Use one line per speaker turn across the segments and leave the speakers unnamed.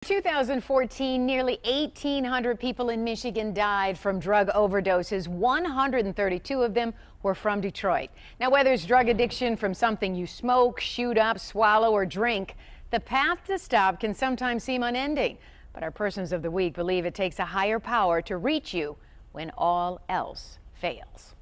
2014, nearly 1,800 people in Michigan died from drug overdoses. 132 of them were from Detroit. Now, whether it's drug addiction from something you smoke, shoot up, swallow, or drink, the path to stop can sometimes seem unending. But our persons of the week believe it takes a higher power to reach you when all else fails.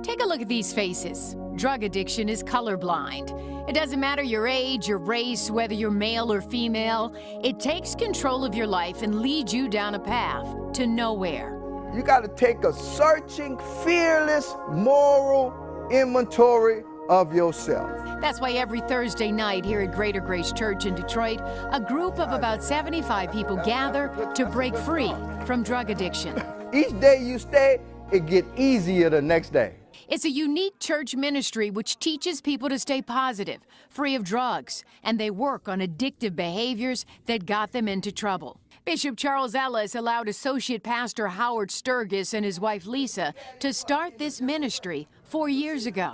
Take a look at these faces. Drug addiction is colorblind. It doesn't matter your age, your race, whether you're male or female. It takes control of your life and leads you down a path to nowhere.
You got to take a searching, fearless, moral inventory of yourself.
That's why every Thursday night here at Greater Grace Church in Detroit, a group of about 75 people gather to break free from drug addiction.
Each day you stay, it gets easier the next day.
It's a unique church ministry which teaches people to stay positive, free of drugs, and they work on addictive behaviors that got them into trouble. Bishop Charles Ellis allowed Associate Pastor Howard Stirgus and his wife Lisa to start this ministry 4 years ago.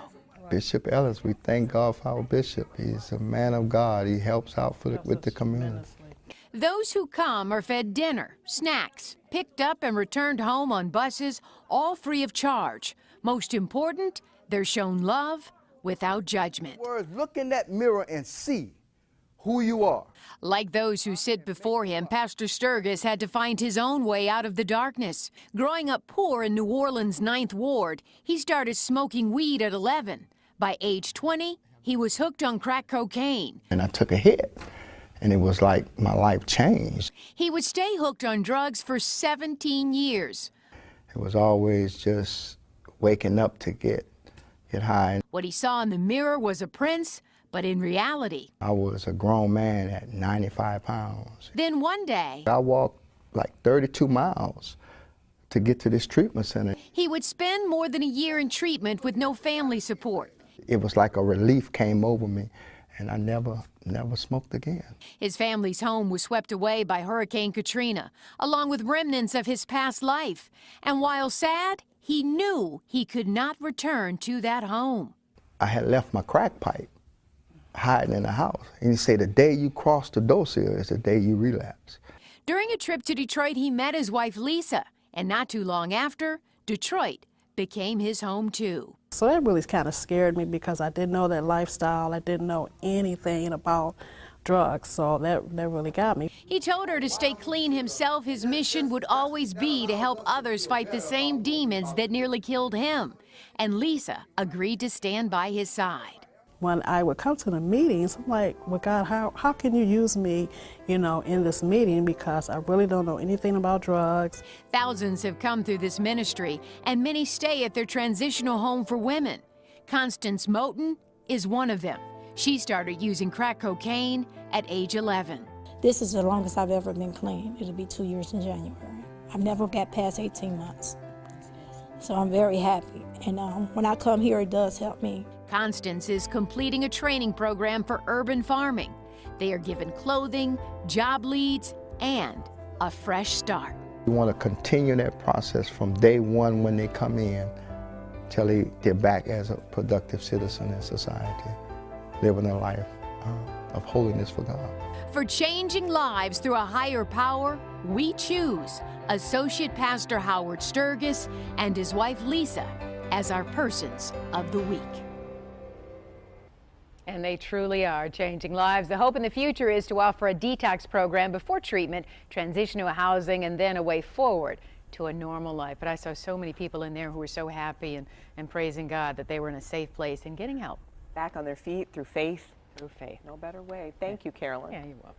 Bishop Ellis, we thank God for our bishop. He's a man of God. He helps out with the community.
Those who come are fed dinner, snacks, picked up and returned home on buses, all free of charge. Most important, they're shown love without judgment.
Look in that mirror and see who you are.
Like those who sit before him, Pastor Stirgus had to find his own way out of the darkness. Growing up poor in New Orleans' 9th Ward, he started smoking weed at 11. By age 20, he was hooked on crack cocaine.
And I took a hit, and it was like my life changed.
He would stay hooked on drugs for 17 years.
It was always just waking up to get high.
What he saw in the mirror was a prince, but in reality,
I was a grown man at 95 pounds.
Then one day,
I walked like 32 miles to get to this treatment center.
He would spend more than a year in treatment with no family support.
It was like a relief came over me, and I never smoked again.
His family's home was swept away by Hurricane Katrina, along with remnants of his past life. And while sad, he knew he could not return to that home.
I had left my crack pipe hiding in the house. And he said, the day you cross the door sill is the day you relapse.
During a trip to Detroit, he met his wife, Lisa. And not too long after, Detroit became his home, too.
So that really kind of scared me because I didn't know that lifestyle. I didn't know anything about drugs, so that really got me.
He told her to stay clean himself. His mission would always be to help others fight the same demons that nearly killed him. And Lisa agreed to stand by his side.
When I would come to the meetings, I'm like, well, God, how can you use me, in this meeting, because I really don't know anything about drugs.
Thousands have come through this ministry, and many stay at their transitional home for women. Constance Moten is one of them. She started using crack cocaine at age 11.
This is the longest I've ever been clean. It'll be 2 years in January. I've never got past 18 months. So I'm very happy. And when I come here, it does help me.
Constance is completing a training program for urban farming. They are given clothing, job leads, and a fresh start.
We want to continue that process from day one when they come in till they're back as a productive citizen in society, living a life of holiness for God.
For changing lives through a higher power, we choose Associate Pastor Howard Stirgus and his wife Lisa as our persons of the week.
And they truly are changing lives. The hope in the future is to offer a detox program before treatment, transition to a housing, and then a way forward to a normal life. But I saw so many people in there who were so happy and praising God that they were in a safe place and getting help.
Back on their feet through faith.
Through faith.
No better way. Thank you, Carolyn.
Yeah, you're welcome.